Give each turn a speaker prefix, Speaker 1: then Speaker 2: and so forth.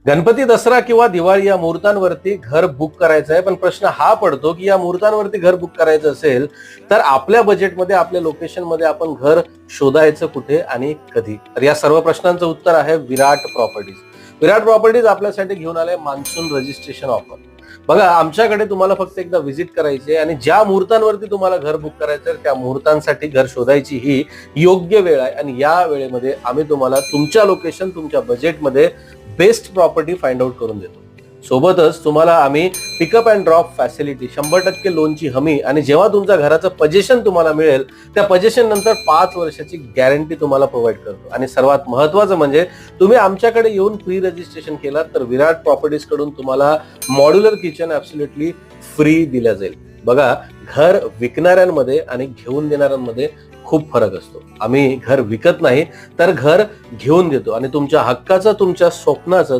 Speaker 1: गणपती, दसरा किंवा दिवाळी या मुहूर्तांवरती घर बुक करायचं आहे, पण प्रश्न हा पडतो की या मुहूर्तांवरती घर बुक करायचं असेल तर आपल्या बजेटमध्ये, आपल्या लोकेशनमध्ये आपण घर शोधायचं कुठे आणि कधी? तर या सर्व प्रश्नांचं उत्तर आहे विराट प्रॉपर्टीज. विराट प्रॉपर्टीज आपल्यासाठी घेऊन आले मान्सून रजिस्ट्रेशन ऑफर. बघा, आमच्याकडे तुम्हाला फक्त एकदा व्हिजिट करायची आहे आणि ज्या मुहूर्तांवरती तुम्हाला घर बुक करायचं आहे त्या मुहूर्तांसाठी घर शोधायची ही योग्य वेळ आहे. आणि या वेळेमध्ये आम्ही तुम्हाला तुमच्या लोकेशन, तुमच्या बजेटमध्ये बेस्ट प्रॉपर्टी फाइंड आउट करून देतो. सोबतच तुम्हाला आम्ही पिकअप अँड ड्रॉप फॅसिलिटी, 100% लोनची हमी आणि जेव्हा तुमच्या घराचं पजेशन तुम्हाला मिळेल त्या पजेशन नंतर 5 वर्षाची गॅरंटी तुम्हाला प्रोव्हाइड करतो. आणि सर्वात महत्वाचं म्हणजे तुम्ही आमच्याकडे येऊन प्री रजिस्ट्रेशन केलात तर विराट प्रॉपर्टीज कडून तुम्हाला मॉड्युलर किचन ऍब्सोल्युटली फ्री दिल्या जाईल. बघा, घर विकणाऱ्यांमध्ये आणि घेऊन देणाऱ्यांमध्ये खूप फरक असतो. आम्ही घर विकत नाही तर घर घेऊन देतो आणि तुमच्या हक्काचं, तुमच्या स्वप्नाचं